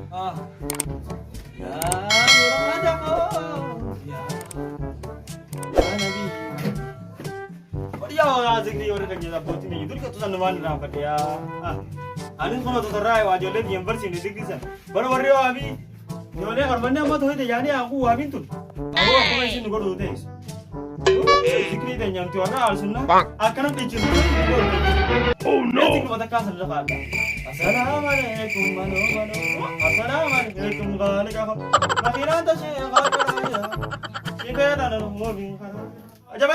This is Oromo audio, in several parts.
Ah. Ya, kurang aja kau. Ya. Ya Nabi. Oh dia orang asik ni orang kerja dapat ini. Itu kita tuh nama nama dia. Ah. Anin kono tuh terai wajib lihat yang bersih ni dikit sah. Baru abi. Nyonya korbannya amat hoy deh. Yani aku abi tuh. Aku masih nunggu dulu deh. Zikri dan yang tuara al-sunnah akan dicuri. Oh no. Nanti kita kasar dekat. Assalamualaikum Assalamualaikum warahmatullahi wabarakatuh. Makhiran ta syekh ya. Ibada al-mu'min. Aja.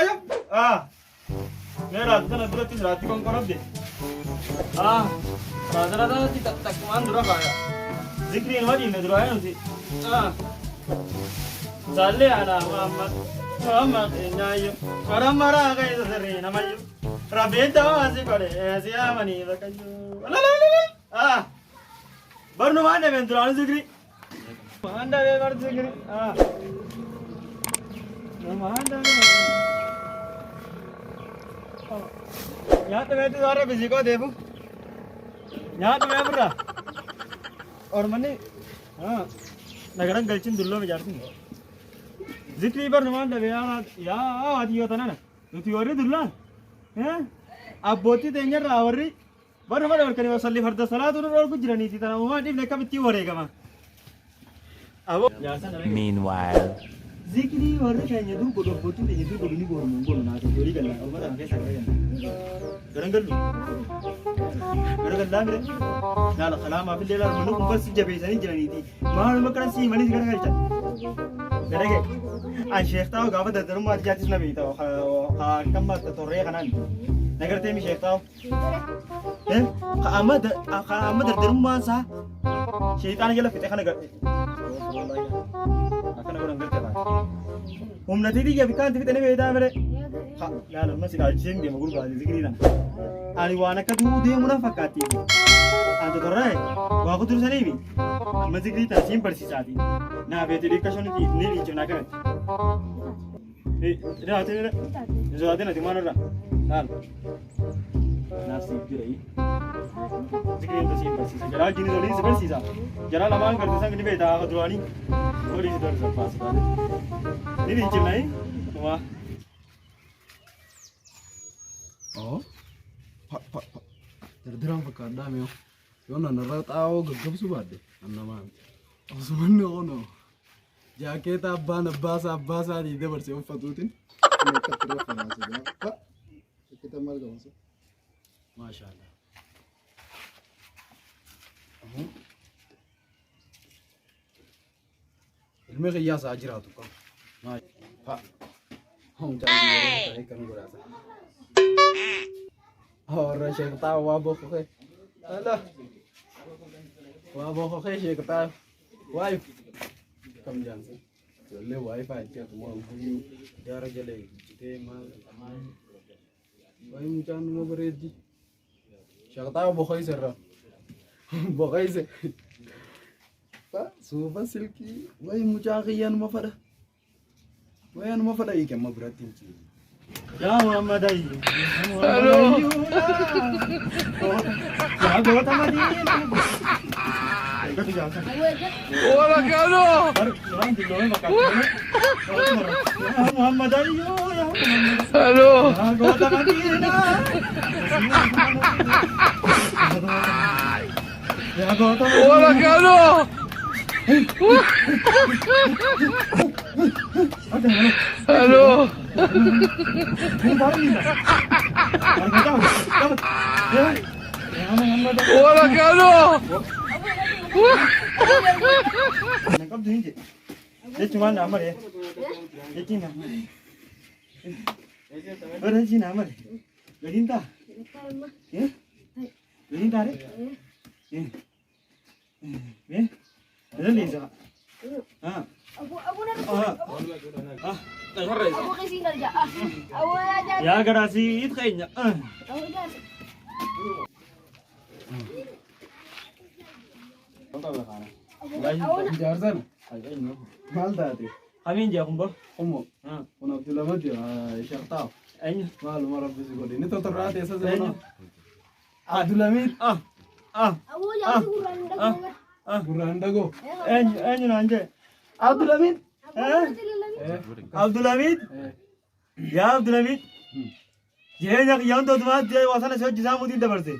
Ah. Mera tuh berarti rati kon korab deh. Ah. Rata-rata tidak tak kuman dulu kaya. Zikri wajib nih dulu aja sih. Ah. Salli ala Muhammad. Muhammad innayu. Karam mara kayak sering namanya. Rabita masih kore. Siapa nih bakayu. Ah, baru mana bentuk anu Zikri? Mana baru Zikri? Ah, mana? यहाँ तो मैं तो सारा बिजी को देखूं यहाँ तो मैं बुरा और मैंने हाँ नगरन गलचिन दुल्लो में जाती हूँ जिक्री पर नुमान दबे यार आदि होता ना तो त्योरी दुल्ला हैं अब बोती तेंजर रावरी baru kali wasalli farda salat urul gujrani ti tanah umma dib lekam ti warega ma abo meanwhile zikri warre kayaknya du bodoh botu de du bodoh ni bodoh mongol na to dori galla amma da ke sakaya garangallu garagallamre nala kalama fil lela manu bas jabe sani jirani ti mahal makran si mani garagalta garage an sheikh taw gaba da darum jatis nabi taw ha kamma torre kanan nagar temi sheikh taw Kaama dardarum masa syaitan aja lah kita kan agak akan orang ngerti apa nanti dia bikin tapi tadi beda mere ya lalu masih kajian dia mau gua zikri na ali wana kadu dia munafakati anto torai gua aku terus ini amma zikri ta sim persisati na beti dikasih ni cuma kan ini hati nanti mana dah nasib jirai zikri itu sih bersih jara gini dulu sih bersih sah jara lama kan kerja sang ini beda aku dulu ani boleh sih terus pas sekali ini cimai wah oh pak terderang pekan dah meo yo nana tahu gegap subad deh nama Osman no jaket abban abbas adi de bersih fatutin pak kita marga masuk masyaallah ilmu qiyas ajratu kam ma fa hum jadi kan gurasa और शेख ता वाबो खोखे अल्लाह वाबो खोखे शेख ता वाई कम जान से ले वाईफाई के तो वो यार जले ते माल वाई मुचान वो बरेदी शेख ता बखई सर बखई से सुबह सिल्की वाई मुचाखियान मफरा वाई अन मफरा ये क्या मबराती Ya Muhammad ayu. Halo. Ya gua tambah di. Wala kano. Ya Muhammad ayu ya. Halo. Ya gua tambah di. Ya gua tambah. Wala kano. Halo. Wala kano. Nangkap dulu je. Dia cuma nama dia. Dia cina. Ada cina nama dia. Gerinta. Ya? Gerinta deh. Ya? Ada Lisa. Ah. Aku nak. Aku kasih kerja. Aku aja. Ya garasi itu kayaknya. Aku aja. Jarsan. Malda tu. Amin je kumbo. Ummo. Una Abdullah Madi Sheikh Tao. Ayo. Malu marah bisikol. Ini tu terhati asal sana. Abdullah Madi. Aku aja kurang dah. Gurraan dagoo. Eenyu naan jee? Abdulhamid. Abdulhamid. Yaa Abdulhamid. Jireenya qiyyaa hundootumaatti wasana si hojjisaa muutiin dabarse.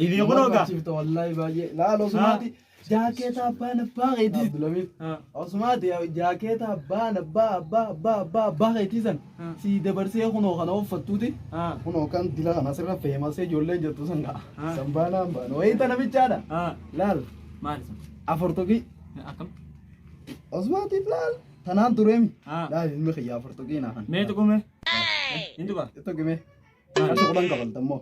Ibi kunoo gaa. Wallahi baay'ee. Laal Osumaati. Jaakeeta abbaan abbaa keetii. Abdulhamid. Osumaati jaakeeta abbaan abbaa keetii san. Si dabarsee kunoo kana uffattuuti. Kunoo kan dila kana sirra feemasee ijoolleen jirtu san ga'a. Sanbaanaan baana. Wayita namichaadha. Laal. Maali? Afartoqii. Akkam? Osumaatiif laal. Tanaan tureemi. Laal ilmi xiyyaa afartoqii naahan. Mee tuqume? Hindu ba? Tuqime. Kan tuqulan qabaltammoo.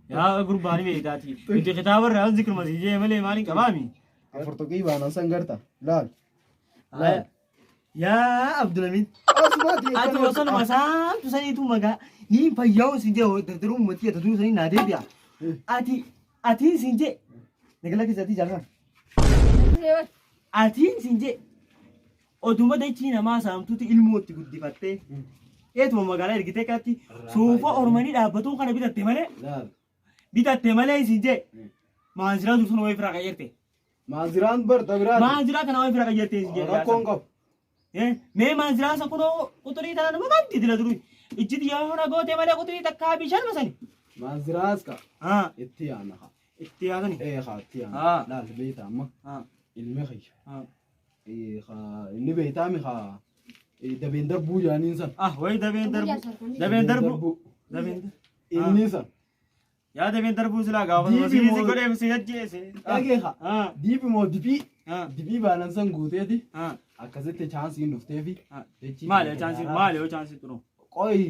Yaa gurbaani beektaati. Itti kitaaba irraa zikir masijee malee maaliin qabaami? Afartoqii baanan san garta. Laal. Yaa Abdulhamid. Osumaati. Ati osoo nama saamtu saniitu magaa ni fayyaa'u siin jee dardaruu uummatii atatu sanii naa deebi'a. Atiin siin jee nagala keessatti jaalatan. Atiin siin jee oduma dachii namaa saamtuuti ilmootti guddifattee eetuma magaalaa ergitee qaatti suufa ormanii dhaabbatuun kana bitatte malee siin jee maanziraa dursun wayii firaa qayyarte. Maanziraan barta biraati. Maanziraa kana wayii firaa qayyarte siin jee. Rakkoon qabu. Mee maanziraa isa kunoo quturii tana nama kanti dila duru ijjiti yoo hona goote malee quturii takkaa bishaan masani. Maanziraas ka. Itti yaana ha. Itti yaadani. Itti yaana. Laal beeta amma. Ilmi xiyya. Inni beetaami haa dabeen darbuu jaaniin san. Wayi dabeen darbu. Inni san. Yaa dabeen darbuu silaa gaafa masiisi godhee si hajjeese. Dhagee haa. Diibi moo dibii. Dibii baanan san guuteeti. Akkasitti chaansiin dhufteefi. Maali chaansiin turu. Qoy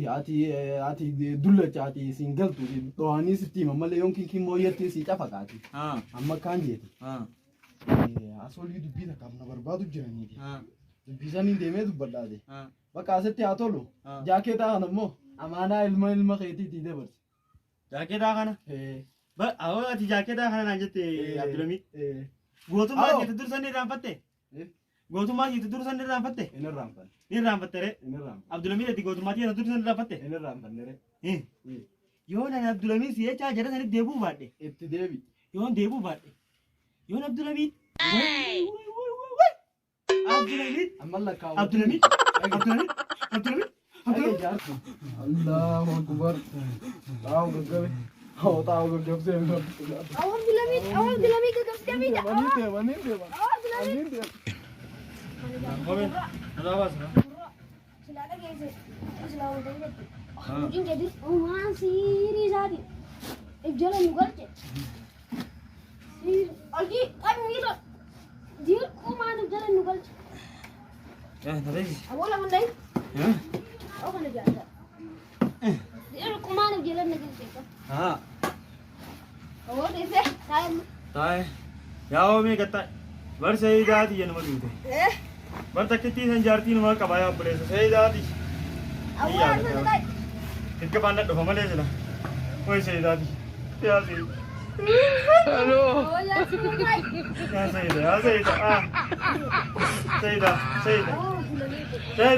ati dullacha ati siin galtu dho'anii sitti hima malee yookiin kimmoo yettee si cafaqaati. Amma kaan jeeti. Asolii dubbii takkaaf na barbaadu jiraniiti. Dubbii saniin deemee dubbadhaate. Bakka asitti haa tolu. Jaakeetaa kana immoo amaanaa ilma keetiitii dabarsi. Jaakeetaa kana? Awwa ati jaakeetaa kana naan jette Abdulhamid. Gootummaa jeetu dursanii irraanfatte? Gootummaa jeetu dursanii irraanfatte? Inni irraanfanne. Ni irraanfatte ree? Inni irraanfanne. Abdulhamid ati gootummaa jeetu dursanii irraanfatte? Inni irraanfanne ree? Yoo naan Abdulhamid si jechaa jala sanitti deebuu baadhe. Itti deebi. Yoon deebuu baadhe. Yoon Abdulhamid. Abdulhamid. Abdulhamid. Abdulhamid. Allahu Akbar. Tahu gaggabe. Tahu gaggabsee. Abdulhamid gaggabsee. Waninte. Komen. Ada apa sih? Silada geesse. Silada geesse. Mungkin jadi rumah siri tadi. Jalan juga cek. Lagi kan gitu. Dia rumah tuh jalan juga cek. Tadi. Awal lah mandai. Oh kan biasa. Dia rumah tuh jalan lagi cek. Oh deh saya. Tay. Yao me kata. Bar सही जाती है नमक दूते बर तक कितनी संजारती नमक कबाया बड़े से सही जाती कितने पानी तो हम ले चला कोई सही जाती क्या सही हेलो क्या सही था सही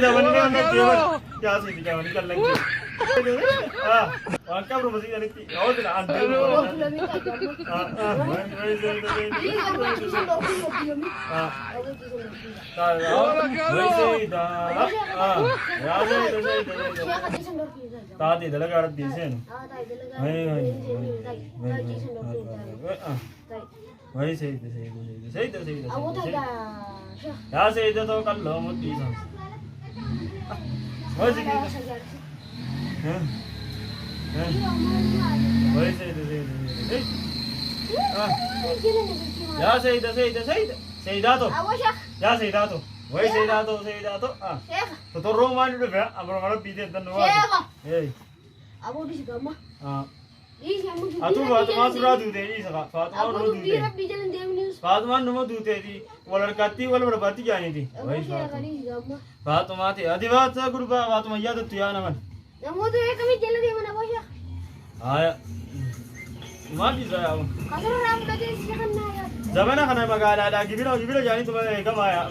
था बनी नहीं क्या सही क्या बनी कर लेंगे और क्या प्रोपोज़ करने की और तो अंदर ताते दलगा आरत दिसे न वही सही या सही तो कल लो मुद्दी सा वही सही वही सही या सही दातो या सही दातो वही सही दातो तो रोमान उड़ गया अमर मर पीते तन ए Abu di segama. Ih, kamu juga. Atu Fatima sudah dute ini saka Fatima Abu sudah tuh dia dute bijalan dia news. Fatima nama dute di walar kati walar berbati jani di Abu sih kali segama. Fatima ti adibat sa guru ba Fatima ya tu ya naman Kamu tuh ya kami jalan di mana bos ya? aya mati saya Kasar orang udah jadi siapa naya? zamana kana magala da gibiro jani to ga maya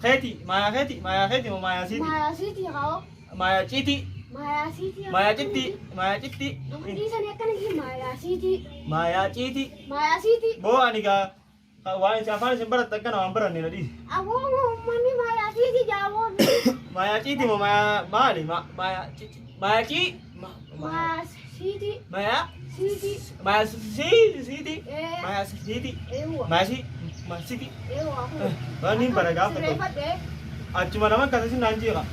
kheti maya siti Maya sih dia kau. maya chiti Maya Citi. Hindi sa niya ka naging Maya Citi. Bo ani ka waan si afaan sin barat kan waan baran ni nadi. Ako mami Maya Citi jawon. Maya Citi mo mali Maya Citi. Maya Citi. Maya Citi. Maya Citi. Maya Citi. Maya Citi. Maya Citi. Ako. Bani baraga ka. Repat Achuma nama kasi nanji ka.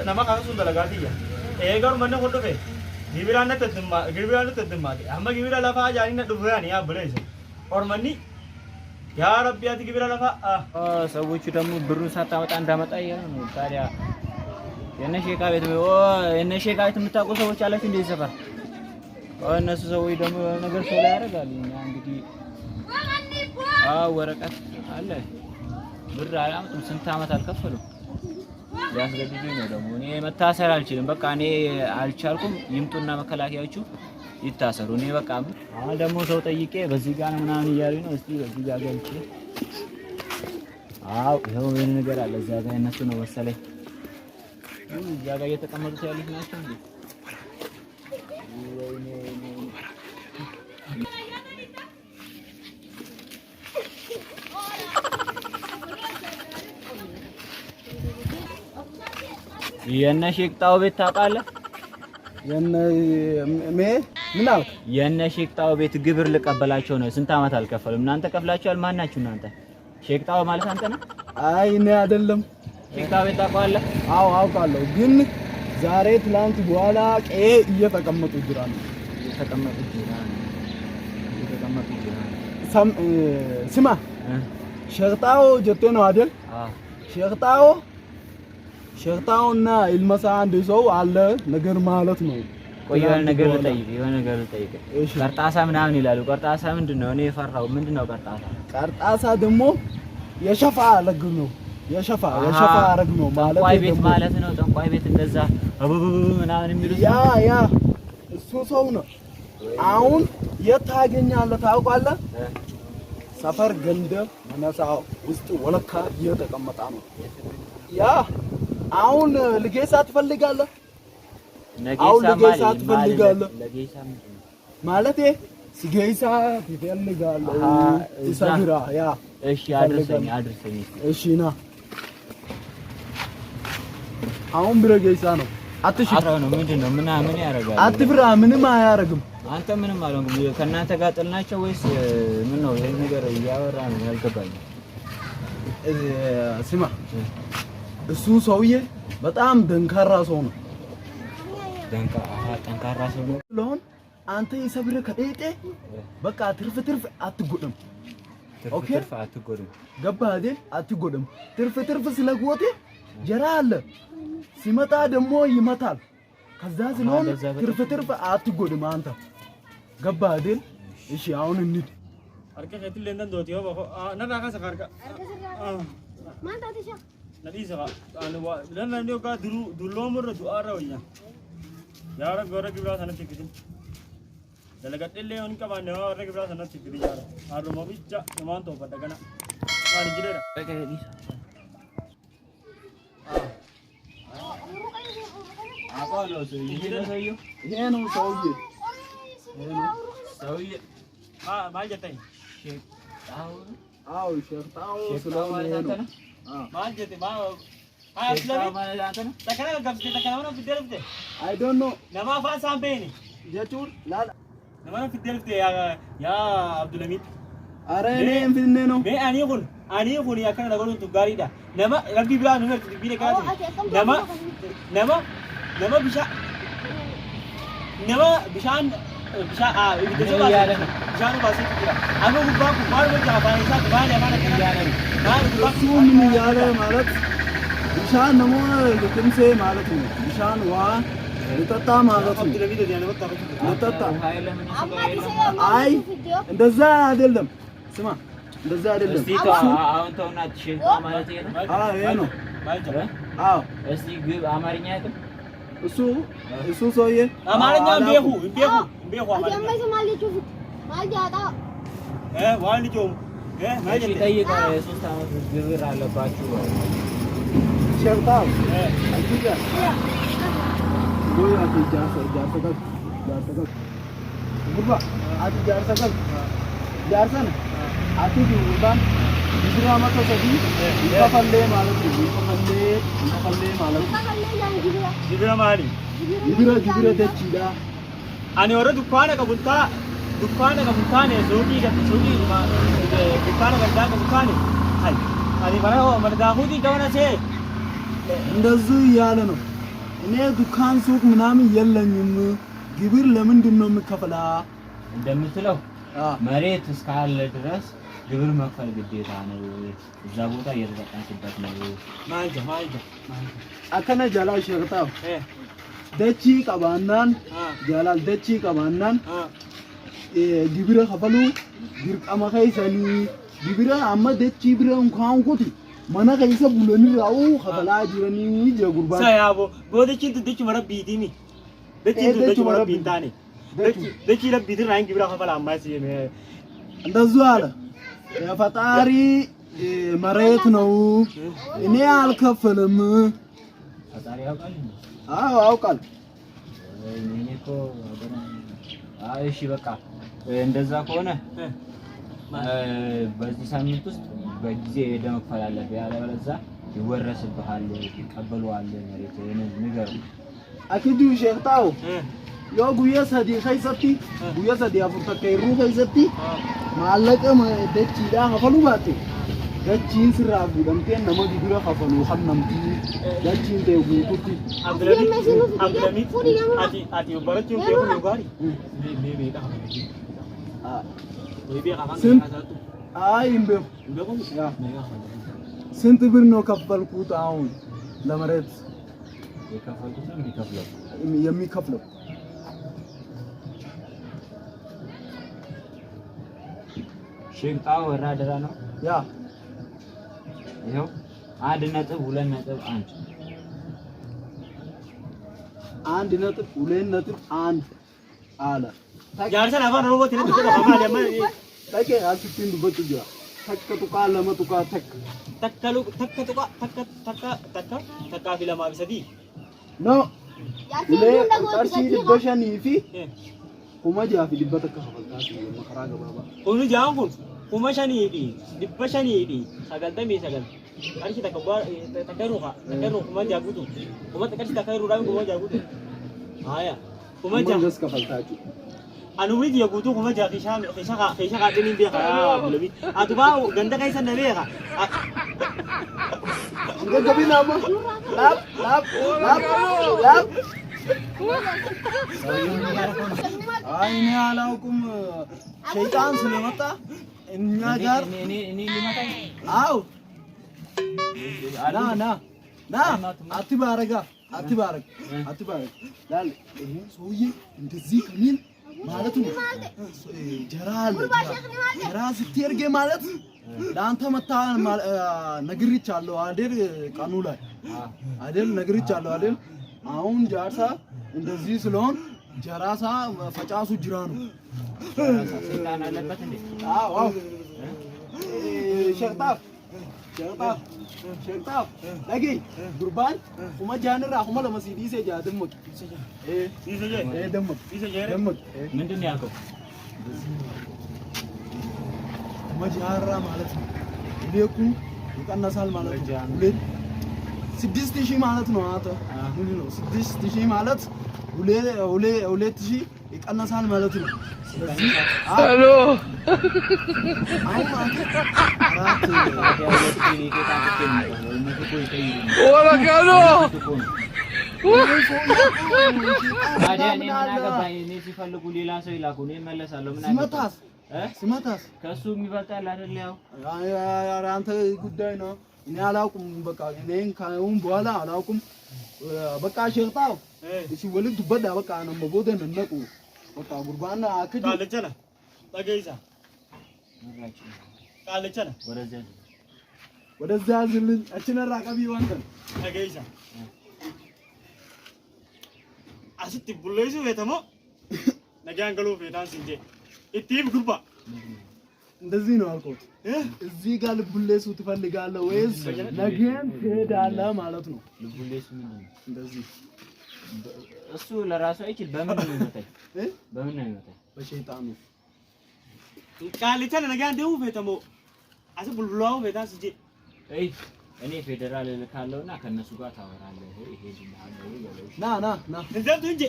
Nama ka sun dalaga diya. Egar manne photo pe. Gibira na tadma. Amma gibira lafa jani na dubya ni ya bale se. Or mani ya rabbi ati gibira lafa ሰዎቹ ደግሞ ብሩን ሳታወጣ እንዳመጣ ይሄ ነው ታዲያ የነ ሼካ ቤት የነ ሼካ ቤት የምታውቁ ሰዎች አላችሁ እንዴ ሰፈር እነሱ ሰዎች ደግሞ ነገር ሰው ላይ ያደርጋሉ እኛ እንግዲህ ወረቀት አለ ብር አላመጡም ስንት አመት አልከፈሉም ያስገድዱኝ ነው ደግሞ እኔ መታሰር አልችልም በቃ እኔ አልቻልኩም ይምጡና መከላከያዎቹ ይታሰሩ እኔ በቃ አሁን ደግሞ ሰው ጠይቄ በዚህ ጋር ነው ምናምን እያሉኝ ነው እስቲ በዚህ ጋር ገብቼ ይኸው ምን ነገር አለ እዛ ጋር እነሱ ነው መሰለኝ እዛ ጋር እየተቀመጡት ያሉት ናቸው እንዴ የነ ሼክጣው ቤት ታውቃለህ? ምን አልክ? የነ ሼክጣው ቤት ግብር ልቀበላቸው ነው። ስንት አመት አልከፈልም። እናንተ ከፍላችኋል? ማን ናችሁ እናንተ? ሼክጣው ማለት አንተ ነህ? አይ እኔ አይደለም። ሼክጣው ቤት ታውቃለህ? አዎ አውቃለሁ። ግን ዛሬ ትላንት በኋላ እየተቀመጡ ይጅራሉ። ስማ ሼክጣው ጀቴ ነው አይደል? ሼክጣውና ኢልመሳ አንድ ሰው አለ ነገር ማለት ነው። ቆይ የሆነ ነገር ልጠይቅ። ቀርጣሳ ምናምን ይላሉ። ቀርጣሳ ምንድነው? እኔ ፈራው። ምንድነው ቀርጣሳ? ቀርጣሳ ደግሞ የሸፋ አረግ ነው። የሸፋ አረግ ነው ማለት ጠንቋይ ቤት ማለት ነው። ጠንቋይ ቤት እንደዛ ምናምን የሚሉት ያ እሱ ሰው ነው። አሁን የት ታገኛለህ ታውቃለህ? ሰፈር ገንደ መነሳ ውስጥ ወለካ እየተቀመጣ ነው። ያ አሁን ልጌሳ ትፈልጋለህ? ልጌሳ ትፈልጋለህ? ማለቴ ሲጌሳ ትፈልጋለህ? ይሰግራ ያ እሺ አድርሰኝ እሺ ና አሁን ብረጌሳ ነው አትሽራ ነው ምንድነው ምን ያደርጋል አትፍራ ምንም አያረግም አንተ ምንም አልሆንኩም ከእናንተ ጋር ጥል ናቸው ወይስ ምን ነው ይሄ ነገር እያወራ ነው ያልገባኝ ስማ እሱ ሰውዬ በጣም ደንካራ ሰው ነው ጠንካራ ሰው ነው ለሆን አንተ ይሰብረ ከጤጤ በቃ ትርፍ አትጎድም ኦኬ አትጎድም ገባህ አይደል አትጎድም ትርፍ ስለጎቴ ጀራ አለ ሲመጣ ደግሞ ይመታል ከዛ ስለሆነ ትርፍ አትጎድም አንተ ገባህ አይደል እሺ አሁን እንሂድ አርከ ከትል እንደን ዶቲዮ ነራ ካሰ ካርካ ማንታ ተሻ ነዲሰ አንዋ ለነንዲዮ ጋ ዱሎምር ዱአራውኛ ያረ ጎረ ግብራ ሰነች ግድም ደለገጥሌ ሆን ቀባነ ወረ ግብራ ሰነች ግድ ያረ አሩሞ ብቻ ለማንቶ ፈደገና ማን ጅሌራ አቋሎ ይሄ ነው ሰውዬ ማልጀተኝ አዎ ሼክጣው ስለሆነ ይሄ ነው ማልጀቴ አስለሚ ተከራ ገብቴ ተከራውና ፍደልፍቴ አይ ዶንት ኖ ነማ ፋሳን ቤኒ ጀቱር ላላ ነማ ፍደልፍቴ ያ አብዱልሚት አረ እኔ እንፍነ ነው ቤ አኒ ሁን ያ ከነ ነገሩን ቱጋሪዳ ነማ ረቢ ብላ ነው ቢለ ካቲ ነማ bishaan bishaan baasii jira amma gubbaa maal wajja afaan isaa maal afaan akkana yaalan maal gubbaa ምን ያለ ማለት bishaan namoota liqimsee ማለት ነው bishaan waa ልጠጣ ማለት ነው ልጠጣ አይ እንደዛ አይደለም ስማ እንደዛ አይደለም አሁን ተውና ትሽንታ ማለት ይሄ ነው ይሄ ነው አዎ እስቲ ግብ አማርኛ ያቅም እሱ ሰውዬ አማርኛ ቤሁ አማርኛ ማልጃታ ዋልጆ ማልጅ ጠይቃ የሶስት አመት ግብር አለባችሁ ሸርጣው አጅጋ Boya ke jaarsa qab. Gurba ati jaarsa qab. Jaarsa na ati gurbaan Gibira mata sadi kafalle malatu kafalle malatu Gibira mali Gibira dachida ani ora dukkaana kabunta ne zogi ma dukkaana gadda dukkaane hai ani bara mana daahudi gawana ce እንደዚህ ያለ ነው እኔ ዱካን ሱቅ ምናምን የለኝም ግብር ለምንድን ነው የምከፍላ እንደምትለው መሬት እስካለ ድረስ ግብር መክፈል ግዴታ ነው እዛ ቦታ እየተጠቀምኩበት ነው ማንጃ አከነ ጃላው ሸርጣው ደቺ ቀባናን ጃላል ደቺ ቀባናን ግብር ከፈሉ ግርቀማ ከይሰኒ ግብር አማ ደቺ ብረ እንኳን ኮቲ mana kaisa bulani rawu khabala jirani je gurban sayabo godicin tudich marabbitimi decin tudich marabbitani decin rabbitin ran gibra khabala amma siyeme እንደዙ አለ የፈጣሪ መሬት ነው እኔ አልከፈልም ፈጣሪ ያውቃል አውቃል እኔ እኮ እሺ በቃ እንደዛ ከሆነ በዚህ ሳምንት ውስጥ በጊዜ ደም ፈላለ ያለበለዛ ይወረስብሃል ይቀበሉዋል መሬት ነገር አኪዱ ሸርጣው yoo guyyaa sadii keessatti guyyaa sadii afur takka irruu keessatti maallaqa dachiidhaan hafaluu baatte dachiin sirraa fuudhamtee nama gibira hafaluu hannamtii dachiin ta'e guututti. Ati barachuun beekuu gaari. አይ እንበው ስንት ብር ነው ከፈልኩት አሁን ለመሬት የሚከፍለው ሼንጣው ወራደራ ነው ያ ይሄው 1.2.1 1.2.1 አለ jaarsan afaan oromooti natti jedha afaan amma Take asitin dubbatu jira. Takka tuqaa lama tuqaa takka. Takka fi lamaa fi sadii. No. Ulee qarshii 500 fi 600 fi 100 takka hafaltaati makaraa gabaabaa. Unu jaan kun 500 fi 500 fi 99 qarshii takka ruuxa kuma jaagutu kuma qarshii takka ruudhaan kuma jaagutu. Haya kuma jaagutu kafaltaati. anu widi ya gutu kuma ja kisha dinin be kaya bulabi atuba ganda kai san nabe ka anga gabi na ma lap ay ne alaukum shaytan ስለመጣ እኛ ጋር እኔ ሊመጣኝ አው ና አትባረጋ አትባረግ ላል ይሄ ሰውዬ እንደዚህ ከሚል ማለት ነው ጀራ ስትርጌ ማለት ላንተ መታ ነግሪቻለሁ አይደል ቀኑ ላይ አይደል ነግሪቻለሁ አይደል አሁን ጃርሳ እንደዚህ ስለሆን ጀራሳ ፈጫሱ ጅራ ነው ሰይጣን አለበት እንዴ አዎ ሸርጣፍ lagi gurban kuma janira kuma la masidi sai ja dimmak dimmak ምንድን ነው ያልከው kuma janira ማለት ነው leku ይቀነሳል ማለት ነው ሁለት 6000 ማለት ነው አተ ምን ነው 6000 ማለት ሁለት ሺህ ይቀነሳል ማለት ነው ስለዚህ ሄሎ አሁን ወራካሎ ታዲያ እኔ ምን አገባኝ እኔ ሲፈልጉ ሌላ ሰው ይላኩ እኔ እመለሳለሁ ምን አገባኝ ሲመታስ ከሱ የሚበልጣል አይደል ያው አንተ ጉዳይ ነው እኔ አላውቅም በቃ እኔን ካሁን በኋላ አላውቅም በቃ ሸርጣው እሺ ወልድ በዳ በቃ ነው መቦደን ነቁ በቃ ጉርባና አክድ ቃልቸና ታገይዛ ቃልቸና ወደዛ ዝልን አችነራ ቀቢ ወንተን ታገይዛ አስቲ ቡሌሱ የተሞ ነጋን ገሎ ፌታን ሲንጄ ኢቲብ ጉርባ እንደዚህ ነው አልቆት እዚህ ጋር ልቡሌሱ ትፈልጋለህ ወይስ ነገን ትሄዳለህ ማለት ነው ልቡሌሱ ምንድነው እንደዚህ እሱ ለራሱ አይችል በምን ነው የሚመታኝ? እ በምን ነው የሚመታኝ? በሸይጣኑ ቃልቻ ለነገ አንዴው ፈተሞ አስ ቡልቡላው ፈታስ ጂ አይ እኔ ፌደራል ልካለውና ከነሱ ጋር ታወራለህ። ይሄ ይልሃለው ይበለው። ና እንደቱ እንጂ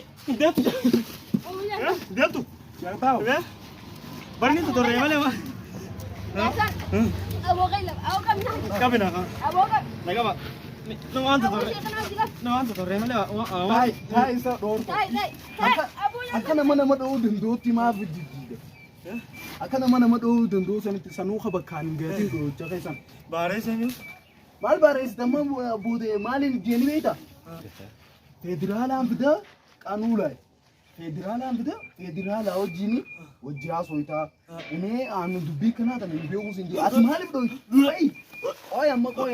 እንደቱ ጀርባው በርኒ ተደረ ማለት ማ ቀብና ነገማ ነው አንተ ተደረ ማለት ታይ ሳ ዶር akana mana madau dindo ti ma vididi akana mana madau dindo santi sanu khabakan gadi do jakai san bare se ni mal bare is damma bude malin jeni beta federal ambida kanulai federal ambida federal awjini wajja soita ine anu dubbi kana da ni beu sindi at malin do ai oy amma koy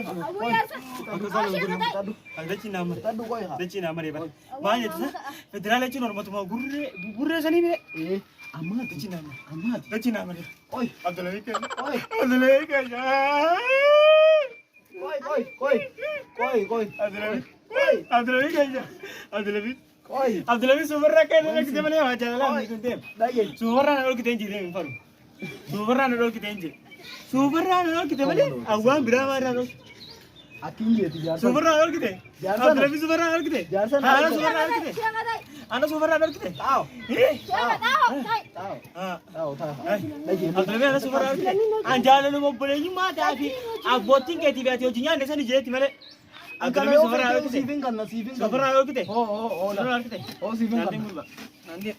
dachi namare tadu koy ha dachi namare ba maanye federal ci norma tuma gurre sani be amma dachi namare oy abdulawi ka oy abdulawi ka koy abdulawi ka koy abdulawi subarra ka ne ke mane wa jala ni kunte dai subarra na olki tenji de faru subarra na olki tenji subarra na olki te mane awan birama na akinje ti ya subarra na olki te abdulawi subarra na olki te Jarsan. ana subarra na olki te ana subarra na olki te tao ah tao ta dai abdulawi ana subarra na olki te anjala no bole ni ma ta fi abotin ke ti be ti ojinya ne sani je ti mane abdulawi subarra na olki te sivin kan subarra na olki te oh subarra na olki te sivin kan nande